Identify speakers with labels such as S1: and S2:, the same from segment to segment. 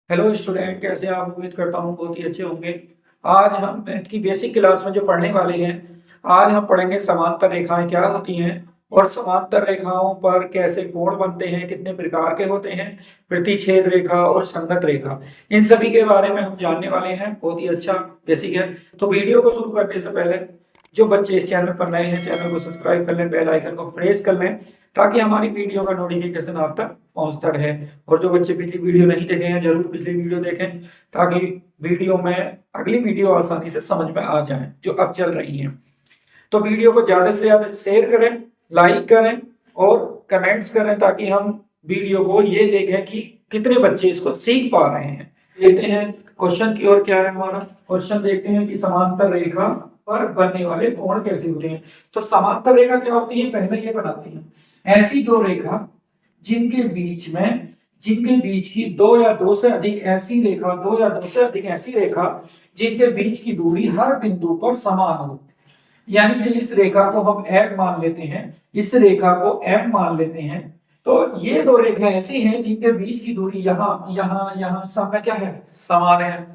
S1: Hello student, कैसे आप? उम्मीद करता हूँ बहुत ही अच्छे होंगे। आज हम मैथ की बेसिक क्लास में जो पढ़ने वाले हैं, आज हम पढ़ेंगे समांतर रेखाएं क्या होती हैं और समांतर रेखाओं पर कैसे कोण बनते हैं, कितने प्रकार के होते हैं, प्रतिच्छेद रेखा और संगत रेखा, इन सभी के बारे में हम जानने वाले हैं। बहुत ही अच्छा बेसिक है। तो वीडियो को शुरू करने से पहले जो बच्चे इस चैनल पर नए हैं, चैनल को सब्सक्राइब कर लें, बेल आइकन को प्रेस कर लें ताकि हमारी वीडियो का नोटिफिकेशन आप तक पहुंचता रहे। और जो बच्चे पिछली वीडियो नहीं देखे हैं, जरूर पिछली वीडियो देखें ताकि वीडियो में अगली वीडियो आसानी से समझ में आ जाए जो अब चल रही है। तो वीडियो को ज्यादा से ज्यादा शेयर करें, लाइक करें और कमेंट्स करें ताकि हम वीडियो को ये देखें कि कितने बच्चे इसको सीख पा रहे हैं। देखते हैं क्वेश्चन की ओर। क्या है हमारा क्वेश्चन? देखते हैं कि समांतर रेखा पर बनने वाले कोण कैसे होते हैं। तो समांतर रेखा क्या होती है, पहले ये बनाते हैं। ऐसी दो रेखा जिनके बीच की दो या दो से अधिक ऐसी रेखा जिनके बीच की दूरी हर बिंदु पर समान हो। यानी कि इस रेखा को हम एम मान लेते हैं, इस रेखा को एम मान लेते हैं। तो ये दो रेखा ऐसी हैं जिनके बीच की दूरी यहाँ सब में क्या है, समान है।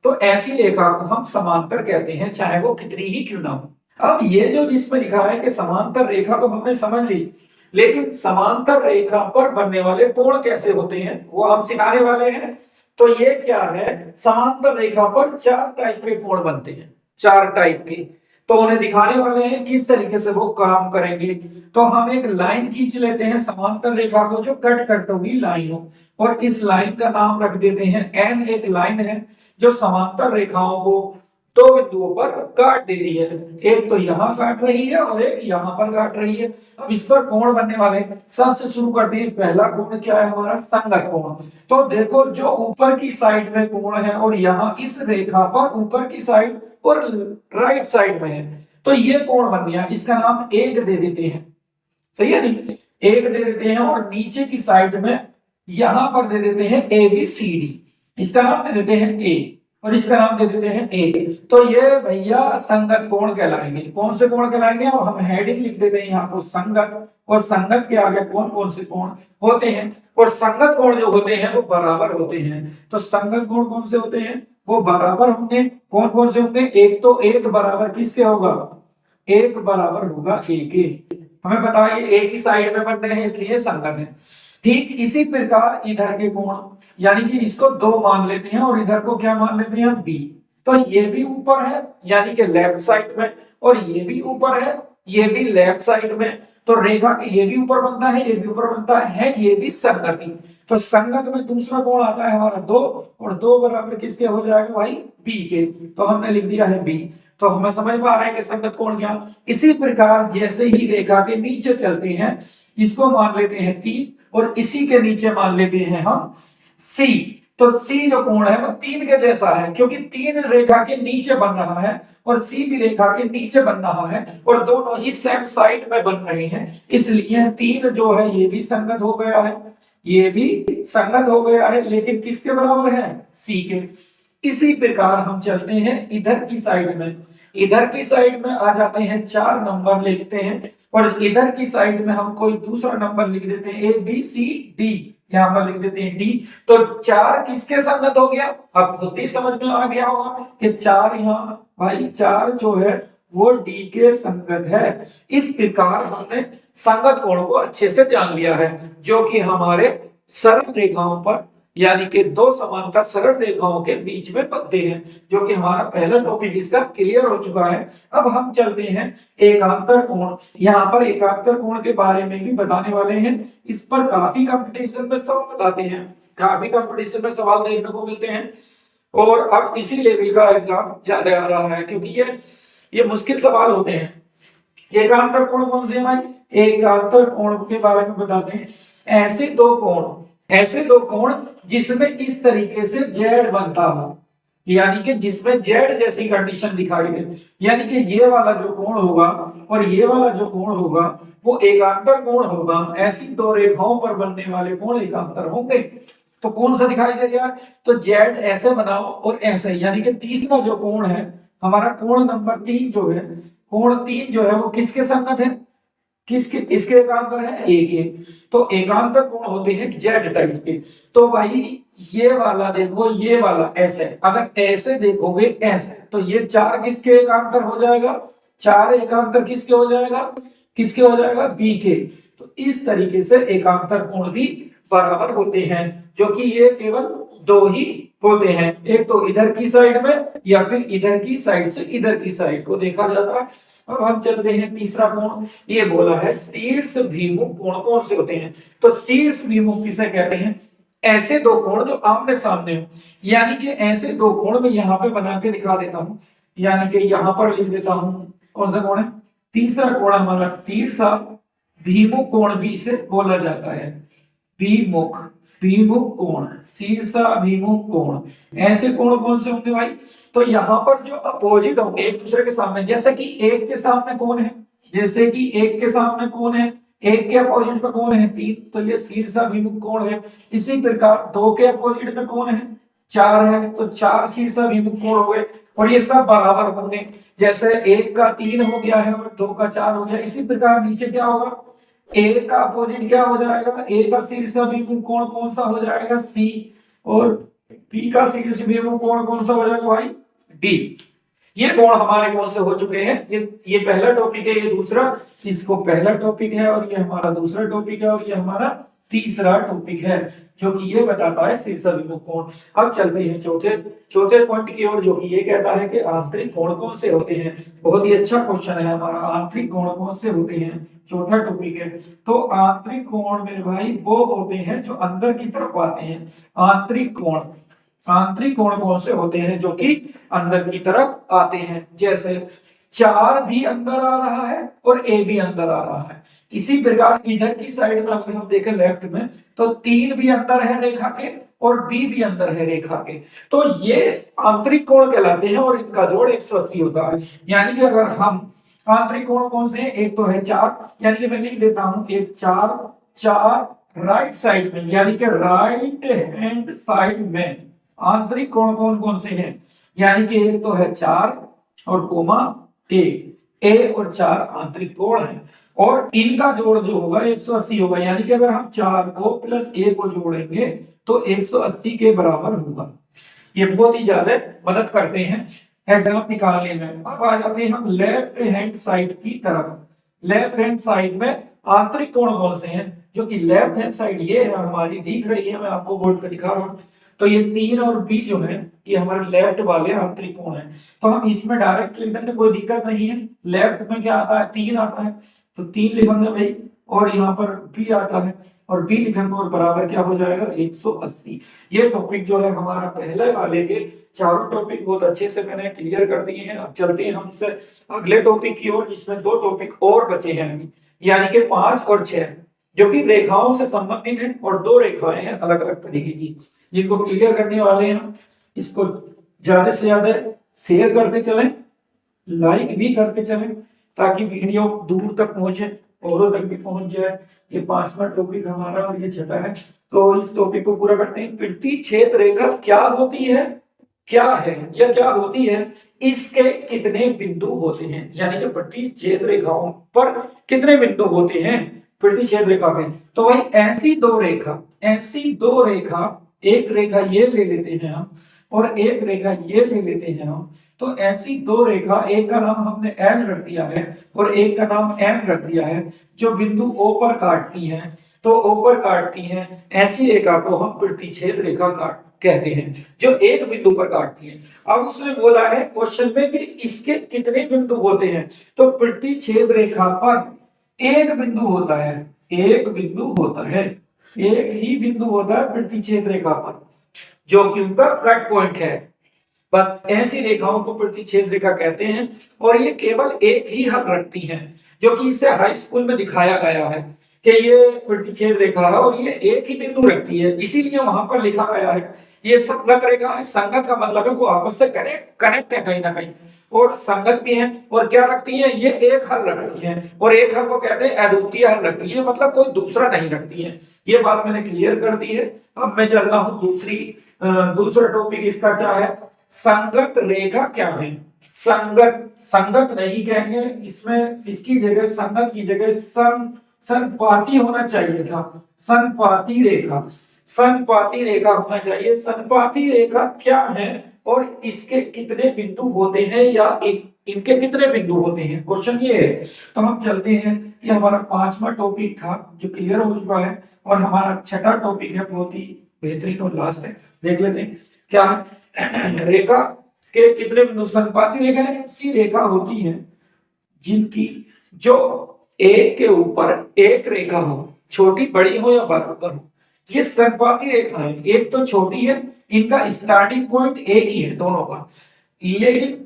S1: तो ऐसी रेखा को हम समांतर कहते हैं, चाहे वो कितनी ही क्यों ना हो। अब ये जो जिसमें लिखा है कि समांतर रेखा तो हमने समझ ली, लेकिन समांतर रेखा पर बनने वाले कोण कैसे होते हैं वो हम सिखाने वाले हैं। तो ये क्या है, समांतर रेखा पर चार टाइप के कोण बनते हैं, चार टाइप के। तो उन्हें दिखाने वाले हैं किस तरीके से वो काम करेंगे। तो हम एक लाइन खींच लेते हैं समांतर रेखा को जो कट करते हुई लाइन हो, और इस लाइन का नाम रख देते हैं एन। एक लाइन है जो समांतर रेखाओं को दो बिंदुओं पर काट दे रही है। एक तो यहाँ काट रही है और एक यहाँ पर काट रही है। अब इस पर कोण बनने वाले सबसे शुरू करते हैं। पहला कोण क्या है हमारा, संगत कोण। तो देखो जो ऊपर की साइड में कोण है और यहाँ इस रेखा पर ऊपर की साइड और राइट साइड में है, तो ये कोण बन गया। इसका नाम एक दे देते हैं, सही है नहीं, एक दे देते हैं। और नीचे की साइड में यहां पर दे देते हैं ए बी सी डी, इसका नाम दे देते हैं ए और इसका नाम दे देते हैं ए। तो ये भैया संगत कोण कहलाएंगे। कौन से कोण कहलाएंगे? और हम हेडिंग लिख देते हैं यहाँ को संगत, और संगत के आगे कौन कौन से कोण होते हैं। और संगत कोण जो होते हैं वो बराबर होते हैं। तो संगत कोण कौन से होते हैं, वो बराबर होंगे। कौन कौन से होंगे? एक तो एक बराबर किसके होगा, एक बराबर होगा ए के। हमें पता है ये एक ही साइड में बन रहे हैं इसलिए संगत है। ठीक इसी प्रकार इधर के कोण, यानी कि इसको दो मान लेते हैं और इधर को क्या मान लेते हैं, बी। तो ये भी ऊपर है यानी कि लेफ्ट साइड में, और ये भी ऊपर है, ये भी लेफ्ट साइड में। तो रेखा के ये भी ऊपर बनता है, ये भी ऊपर बनता है, ये भी संगति। तो संगत में दूसरा कोण आता है हमारा दो, और दो बराबर किसके हो जाएगा भाई, बी के। तो हमने लिख दिया है बी। तो हमें समझ में आ रहा है कि संगत कोण क्या। इसी प्रकार जैसे ही रेखा के नीचे चलते हैं, इसको मान लेते हैं तीन, और इसी के नीचे मान लेते हैं हम सी। तो सी जो कोण है वो तीन के जैसा है, क्योंकि तीन रेखा के नीचे बन रहा है और सी भी रेखा के नीचे बन रहा है, और दोनों ही सेम साइड में बन रहे हैं, इसलिए तीन जो है ये भी संगत हो गया है, ये भी संगत हो गया है, लेकिन किसके बराबर है, सी के। इसी प्रकार हम चलते हैं इधर की साइड में। इधर की साइड में आ जाते हैं, चार नंबर लिखते हैं, और इधर की साइड में हम कोई दूसरा नंबर लिख देते हैं, ए बी सी डी, यहाँ पर लिख देते हैं डी। तो चार किसके संगत हो गया, अब खुद ही समझ में आ गया होगा कि चार यहाँ भाई, चार जो है वो डी के संगत है। इस प्रकार हमने संगत कोण को अच्छे से जान लिया है, जो कि हमारे सरल रेखाओं पर, यानी कि दो समांतर सरल रेखाओं के बीच में बनते हैं, जो कि हमारा पहला टॉपिक इसका क्लियर हो चुका है। अब हम चलते हैं एकांतर कोण। यहाँ पर एकांतर कोण के बारे में भी बताने वाले हैं। इस पर काफी कंपटीशन में सवाल आते हैं, काफी कंपटीशन में सवाल देखने को मिलते हैं, और अब इसी लेवल का एग्जाम ज्यादा आ रहा है, क्योंकि ये मुश्किल सवाल होते हैं। एकांतर कोण कौन से हैं भाई? एकांतर कोण के बारे में बताते हैं। ऐसे दो कोण जिसमें इस तरीके से जेड बनता हो, यानी कि जिसमें जेड जैसी कंडीशन दिखाई दे, यानी कि ये वाला जो कोण होगा और ये वाला जो कोण होगा वो एकांतर कोण होगा। ऐसी दो रेखाओं पर बनने वाले कोण एकांतर होंगे। तो कौन सा दिखाई दे रहा है, तो जेड ऐसे बनाओ और ऐसे, यानी कि तीसरा जो कोण है हमारा, कोण नंबर तीन जो है, कोण तीन जो है वो किसके संगत है, किसके किसके एकांतर है, ए के। तो एकांतर कोण होते हैं जेड टाइप के। तो भाई ये वाला देखो, ये वाला ऐसे, अगर ऐसे देखोगे ऐसे, तो ये चार किसके एकांतर हो जाएगा, चार एकांतर किसके हो जाएगा, किसके हो जाएगा, बी के। तो इस तरीके से एकांतर कोण भी बराबर होते हैं, जो कि ये केवल दो ही होते हैं, एक तो इधर की साइड में या फिर इधर की साइड से इधर की साइड को देखा जाता है। अब हम चलते हैं तीसरा कोण, ये बोला है शीर्ष भिमुख कोण कौन से होते हैं। तो शीर्ष भिमुख किसे कहते हैं, ऐसे दो कोण जो आमने सामने हो, यानी कि ऐसे दो कोण मैं यहाँ पे बना के दिखा देता हूं, यानी कि यहाँ पर लिख देता हूं कौन सा कोण है, तीसरा कोण हमारा शीर्ष भिमुख कोण भी इसे बोला जाता है, भिमुख, भिमुख कोण, शीर्षाभिमुख कोण। ऐसे कोण कौन से होंगे भाई, तो यहाँ पर जो अपोजिट होंगे एक दूसरे के सामने, जैसे कि एक के सामने कौन है, जैसे कि एक के सामने कौन है, एक के अपोजिट में कौन है, तीन, तो ये शीर्षाभिमुख कोण है। इसी प्रकार दो के अपोजिट में कौन है, चार है, तो चार शीर्षाभिमुख कोण हो गए, और ये सब बराबर होंगे, जैसे एक का तीन हो गया है और दो का चार हो गया। इसी प्रकार नीचे क्या होगा, ए का अपोजिट क्या हो जाएगा, ए का शीर्षाभिमुख कोण कौन सा हो जाएगा, सी, और बी का शीर्षाभिमुख कोण कौन सा हो जाएगा भाई, डी। ये कोण हमारे कौन से हो चुके हैं, ये पहला टॉपिक है, ये दूसरा, इसको पहला टॉपिक है, और ये हमारा दूसरा टॉपिक है, और ये हमारा तीसरा टॉपिक है, जो कि ये बताता है शीर्षाभिमुख कोण। अब चलते हैं चौथे पॉइंट की ओर, जो कि ये कहता है कि आंतरिक कोण कौन से होते हैं। बहुत ही अच्छा क्वेश्चन है हमारा, आंतरिक कोण कौन से होते हैं, चौथा टॉपिक है। तो आंतरिक कोण मेरे भाई वो होते हैं जो अंदर की तरफ आते हैं, आंतरिक कोण, आंतरिक कोण कौन से होते हैं जो कि अंदर की तरफ आते हैं। जैसे चार भी अंदर आ रहा है और ए भी अंदर आ रहा है। इसी प्रकार इधर की साइड में अगर हम देखें लेफ्ट में, तो तीन भी अंदर है रेखा के और बी भी अंदर है रेखा के, तो ये आंतरिक कोण कहलाते हैं, और इनका जोड़ 180 होता है। यानी कि अगर हम आंतरिक कोण कौन से हैं, एक तो है चार, यानी कि मैं लिख देता हूं एक चार, चार राइट साइड में, यानी कि राइट हैंड साइड में आंतरिक कोण कौन कौन से हैं, यानी कि एक तो है चार और कोमा ए और चार आंतरिक कोण है, और इनका जोड़ जो होगा 180 होगा। यानी कि अगर हम चार को प्लस ए को जोड़ेंगे तो 180 के बराबर होगा। ये बहुत ही ज्यादा मदद करते हैं एग्जाम निकालने में। अब आ जाते हैं हम लेफ्ट हैंड साइड की तरफ। लेफ्ट हैंड साइड में आंतरिक कोण कौन से हैं, जो कि लेफ्ट हैंड साइड ये है हमारी, दिख रही है, मैं आपको बोर्ड पर दिखा रहा हूँ। तो ये तीन और बी जो है ये हमारे लेफ्ट वाले आंतरिक कोण है, तो हम इसमें डायरेक्ट लिख देंगे, कोई दिक्कत नहीं है। लेफ्ट में क्या आता है, तीन आता है, तो तीन लिखेंगे भाई, और यहाँ पर बी आता है और बी लिखेंगे, और बराबर क्या हो जाएगा 180। ये टॉपिक जो है हमारा पहले वाले के चारों टॉपिक बहुत अच्छे से मैंने क्लियर कर दिए हैं। अब चलते हैं हम इससे अगले टॉपिक की ओर, जिसमें दो टॉपिक और बचे हैं अभी, यानी कि 5 और 6, जो कि रेखाओं से संबंधित है, और दो रेखाएं हैं अलग अलग तरीके की, जिनको क्लियर करने वाले हैं। इसको ज्यादा से ज्यादा शेयर करते चलें, लाइक भी करते चलें, ताकि वीडियो दूर तक पहुंचे, औरों तक भी पहुंच जाए। ये 5वां टॉपिक हमारा और ये 6वां है, तो इस टॉपिक को पूरा करते हैं। प्रतिच्छेद रेखा क्या होती है, क्या है या क्या होती है, इसके कितने बिंदु होते हैं, यानी कि प्रतिच्छेद रेखाओं पर कितने बिंदु होते हैं प्रतिच्छेद रेखा पे। तो भाई ऐसी दो रेखा, ऐसी दो रेखा, एक रेखा ये ले लेते हैं हम और एक रेखा ये ले लेते हैं हम, तो ऐसी दो रेखा, एक का नाम हमने एल रख दिया है और एक का नाम एम रख दिया है, जो बिंदु ओ पर काटती हैं, तो ओ पर काटती हैं, ऐसी रेखा को हम प्रतिच्छेद रेखा कहते हैं, जो एक बिंदु पर काटती है। अब उसने बोला है क्वेश्चन में कि इसके कितने बिंदु होते हैं, तो प्रतिच्छेद रेखा पर एक बिंदु होता है, एक बिंदु होता है, एक ही बिंदु होता है प्रतिच्छेद रेखा पर, जो कि उनका कट पॉइंट है। बस ऐसी रेखाओं को प्रतिच्छेद रेखा कहते हैं, और ये केवल एक ही हद रखती हैं, जो कि इसे हाई स्कूल में दिखाया गया है कि ये प्रतिच्छेद रेखा है और ये एक ही बिंदु रखती है, इसीलिए वहां पर लिखा गया है ये संगत रेखा है। संगत का मतलब है वो आपस से कनेक्ट है कहीं ना कहीं, और संगत भी है, और क्या रखती है, ये एक हल रखती है, और एक हल को कहते हैं अद्वितीय हल रखती है, मतलब कोई दूसरा नहीं रखती है। ये बात मैंने क्लियर कर दी है। अब मैं चल रहा हूं दूसरा टॉपिक इसका क्या है, संगत रेखा क्या है, संगत, संगत नहीं कहेंगे इसमें, इसकी जगह संगत की जगह संपाती होना चाहिए था। संपाती रेखा, संपाती रेखा होना चाहिए। संपाती रेखा क्या है और इसके कितने बिंदु होते हैं या इनके कितने बिंदु होते हैं, क्वेश्चन ये है। तो हम चलते हैं, ये हमारा 5वां टॉपिक था जो क्लियर हो चुका है, और हमारा 6ठा टॉपिक है बहुत ही बेहतरीन और लास्ट है, देख लेते हैं क्या है। रेखा के कितने बिंदु, संपाती रेखा ऐसी रेखा होती है जिनकी जो एक के ऊपर एक रेखा हो, छोटी बड़ी हो या बराबर हो, ये संपाती रेखा है। एक तो छोटी है, इनका स्टार्टिंग पॉइंट एक ही है दोनों का, लेकिन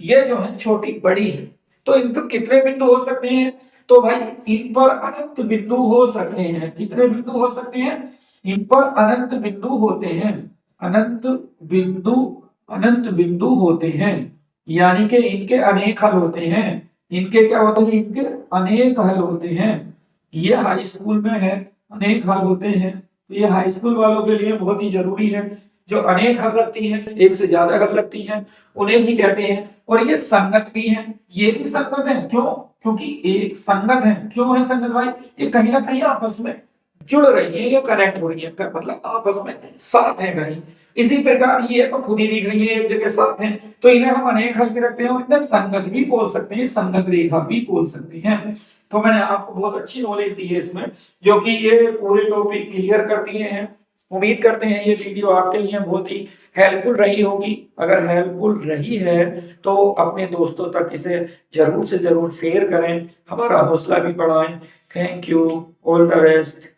S1: ये जो है छोटी बड़ी है। तो इन पर कितने बिंदु हो सकते हैं, तो भाई इन पर अनंत बिंदु हो सकते हैं। कितने बिंदु हो सकते हैं, इन पर अनंत बिंदु होते हैं। अनंत बिंदु, अनंत बिंदु होते हैं, यानी कि इनके अनेक हल होते हैं। इनके क्या होते हैं, इनके अनेक हल होते हैं। ये हाई स्कूल में है, अनेक हल होते हैं। तो ये हाई स्कूल वालों के लिए बहुत ही जरूरी है। जो अनेक हल रखती हैं, एक से ज्यादा हल रखती हैं, उन्हें ही कहते हैं। और ये संगत भी हैं, ये भी संगत है। क्यों, क्योंकि एक संगत है। क्यों है संगत भाई, ये कहीं ना कहीं आपस में जुड़ रही है या कनेक्ट हो रही है, मतलब आपस में साथ है कहीं। इसी प्रकार ये तो खुद ही दिख रही है, एक जगह साथ हैं, तो इन्हें हम अनेक हल भी रखते हैं और इन्हें संगत भी बोल सकते हैं, संगत रेखा भी बोल सकते हैं। तो मैंने आपको बहुत अच्छी नॉलेज दी है इसमें, जो कि ये पूरे टॉपिक क्लियर कर दिए हैं। उम्मीद करते हैं ये वीडियो आपके लिए बहुत ही हेल्पफुल रही होगी। अगर हेल्पफुल रही है तो अपने दोस्तों तक इसे जरूर से जरूर शेयर करें, हमारा हौसला भी बढ़ाएं। Thank you, all the best.